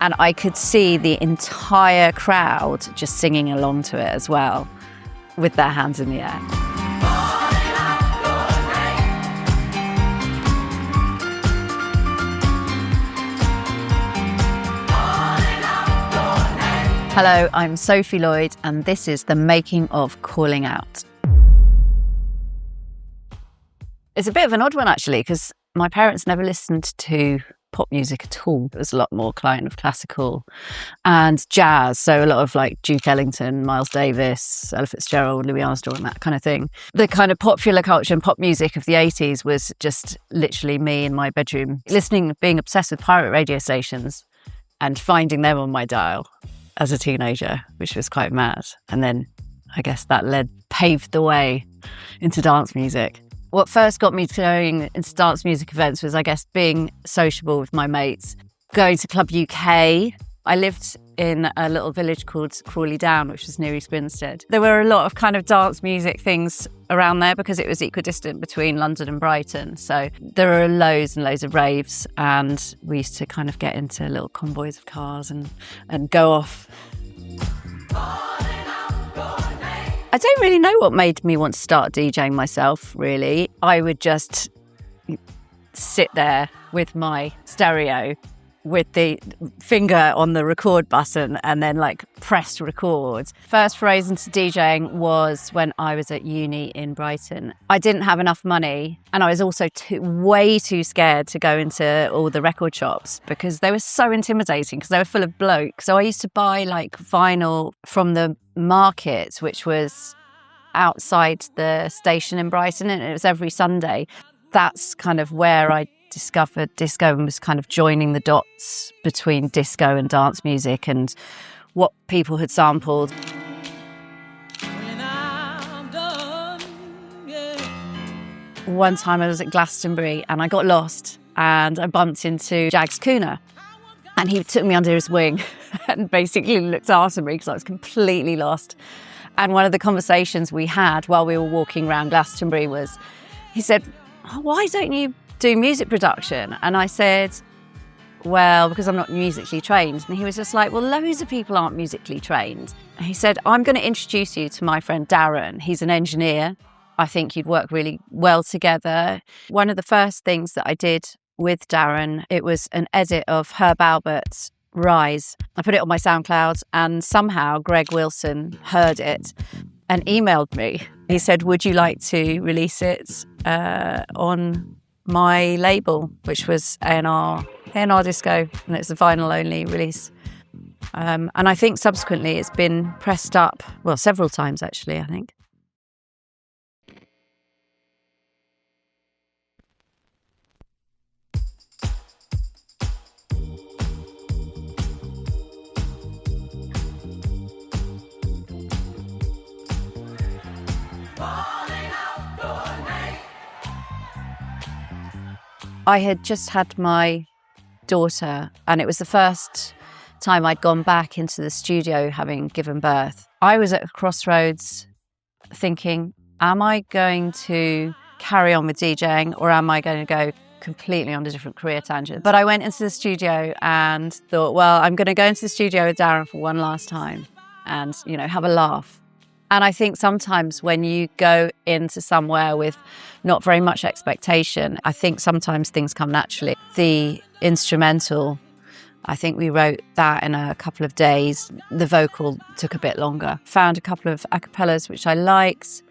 And I could see the entire crowd just singing along to it as well, with their hands in the air. Hello, I'm Sophie Lloyd, and this is the making of Calling Out. It's a bit of an odd one, actually, because my parents never listened to pop music at all. It was a lot more kind of classical and jazz, so a lot of like Duke Ellington, Miles Davis, Ella Fitzgerald, Louis Armstrong, that kind of thing. The kind of popular culture and pop music of the 80s was just literally me in my bedroom listening, being obsessed with pirate radio stations and finding them on my dial as a teenager, which was quite mad. And then I guess that paved the way into dance music. What first got me going into dance music events was, I guess, being sociable with my mates, going to Club UK. I lived in a little village called Crawley Down, which was near East Grinstead. There were a lot of kind of dance music things around there because it was equidistant between London and Brighton. So there were loads and loads of raves, and we used to kind of get into little convoys of cars and go off. I don't really know what made me want to start DJing myself, really. I would just sit there with my stereo with the finger on the record button and then like press record. First forays into DJing was when I was at uni in Brighton. I didn't have enough money, and I was also way too scared to go into all the record shops because they were so intimidating because they were full of blokes. So I used to buy like vinyl from the market, which was outside the station in Brighton, and it was every Sunday. That's kind of where I discovered disco and was kind of joining the dots between disco and dance music and what people had sampled. One time I was at Glastonbury and I got lost and I bumped into Jags Cooner, and he took me under his wing and basically looked after me because I was completely lost. And one of the conversations we had while we were walking around Glastonbury was, he said, "Oh, why don't you do music production?" And I said, "Well, because I'm not musically trained." And he was just like, "Well, loads of people aren't musically trained." And he said, "I'm going to introduce you to my friend Darren. He's an engineer. I think you'd work really well together." One of the first things that I did with Darren, it was an edit of Herb Albert's Rise. I put it on my SoundCloud, and somehow Greg Wilson heard it and emailed me. He said, "Would you like to release it on my label," which was A&R Disco, and it's a vinyl only release. And I think subsequently it's been pressed up, well, several times actually, I think. I had just had my daughter, and it was the first time I'd gone back into the studio having given birth. I was at a crossroads thinking, am I going to carry on with DJing, or am I going to go completely on a different career tangent? But I went into the studio and thought, well, I'm going to go into the studio with Darren for one last time and, have a laugh. And I think sometimes when you go into somewhere with not very much expectation, I think sometimes things come naturally. The instrumental, I think we wrote that in a couple of days. The vocal took a bit longer. Found a couple of a cappellas which I liked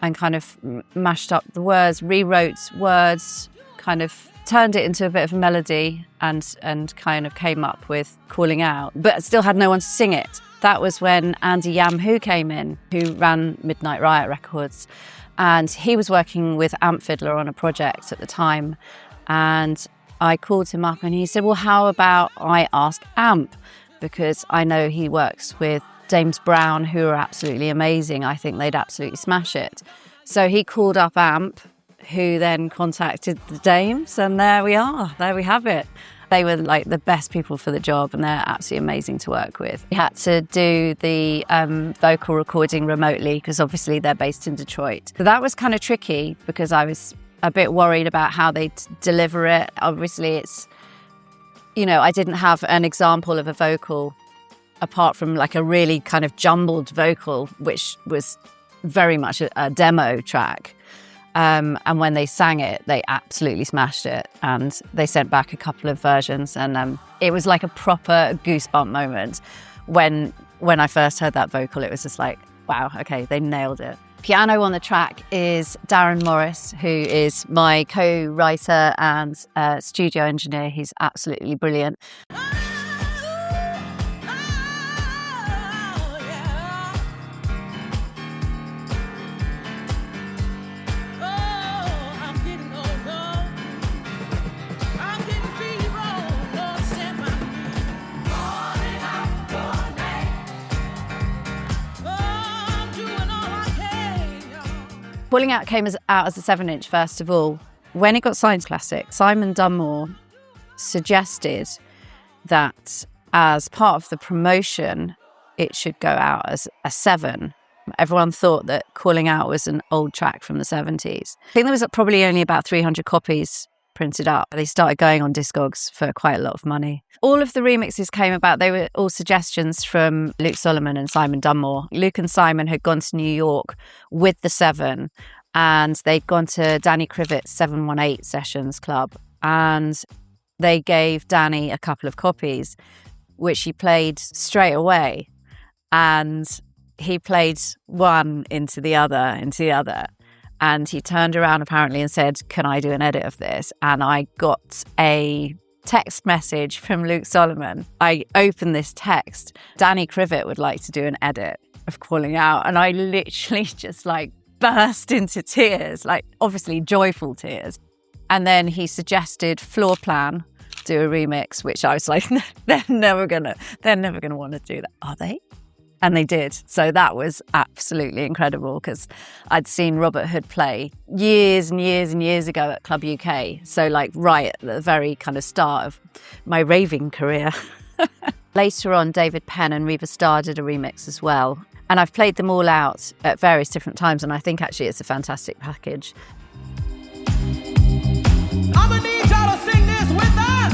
and kind of mashed up the words, rewrote words, kind of turned it into a bit of a melody and kind of came up with Calling Out, but still had no one to sing it. That was when Andy Yamhu came in, who ran Midnight Riot Records, and he was working with Amp Fiddler on a project at the time. And I called him up and he said, well, how about I ask Amp? Because I know he works with James Brown, who are absolutely amazing. I think they'd absolutely smash it. So he called up Amp, who then contacted the Dames, and there we are, there we have it. They were like the best people for the job, and they're absolutely amazing to work with. We had to do the vocal recording remotely because obviously they're based in Detroit. So that was kind of tricky because I was a bit worried about how they'd deliver it. Obviously you know, I didn't have an example of a vocal apart from like a really kind of jumbled vocal, which was very much a demo track. And when they sang it, they absolutely smashed it. And they sent back a couple of versions. And it was like a proper goosebump moment. When I first heard that vocal, it was just like, wow, okay, they nailed it. Piano on the track is Darren Morris, who is my co-writer and studio engineer. He's absolutely brilliant. Calling Out came out as a 7-inch, first of all. When it got signed to Classic, Simon Dunmore suggested that as part of the promotion, it should go out as a 7. Everyone thought that Calling Out was an old track from the 70s. I think there was probably only about 300 copies printed up. They started going on Discogs for quite a lot of money. All of the remixes came about, they were all suggestions from Luke Solomon and Simon Dunmore. Luke and Simon had gone to New York with the 7, and they'd gone to Danny Krivet's 718 Sessions Club, and they gave Danny a couple of copies, which he played straight away. And he played one into the other. And he turned around apparently and said, "Can I do an edit of this?" And I got a text message from Luke Solomon. I opened this text. Danny Krivet would like to do an edit of Calling Out. And I literally just like burst into tears, like obviously joyful tears. And then he suggested Floor Plan do a remix, which I was like, they're never gonna want to do that, are they? And they did. So that was absolutely incredible because I'd seen Robert Hood play years and years and years ago at Club UK. So like right at the very kind of start of my raving career. Later on, David Penn and Reva Starr did a remix as well. And I've played them all out at various different times. And I think actually it's a fantastic package. I'm gonna need y'all to sing this with us.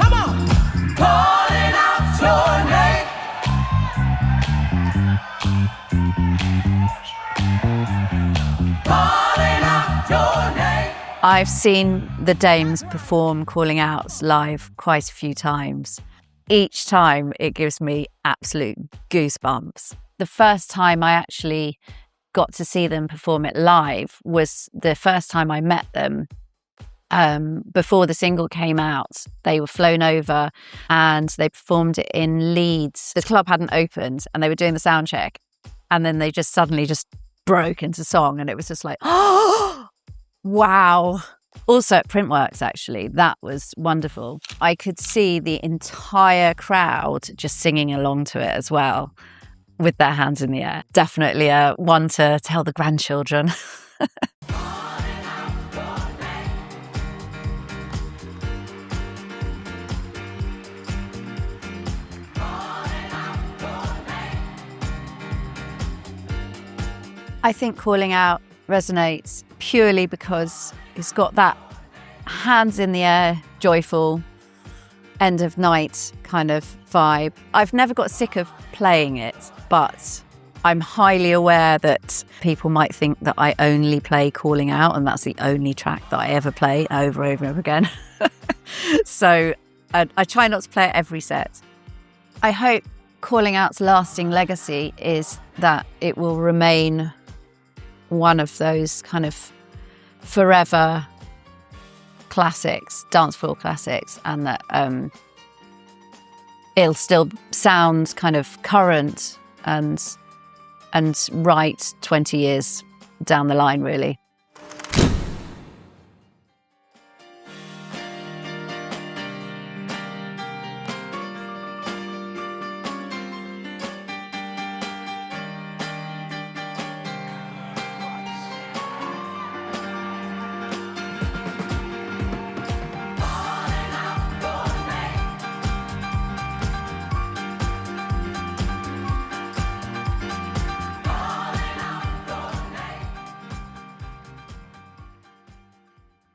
Come on. Calling out your name. Calling out your name. I've seen the Dames perform Calling Out live quite a few times. Each time it gives me absolute goosebumps. The first time I actually got to see them perform it live was the first time I met them. Before the single came out, they were flown over and they performed it in Leeds. The club hadn't opened and they were doing the sound check, and then they just suddenly just broke into song, and it was just like, oh, wow. Also at Printworks, actually, that was wonderful. I could see the entire crowd just singing along to it as well, with their hands in the air. Definitely one to tell the grandchildren. I think Calling Out resonates purely because it's got that hands in the air, joyful, end of night kind of vibe. I've never got sick of playing it, but I'm highly aware that people might think that I only play Calling Out and that's the only track that I ever play over and over again. So I try not to play it every set. I hope Calling Out's lasting legacy is that it will remain one of those kind of forever classics, dance floor classics, and that it'll still sound kind of current and right 20 years down the line, really.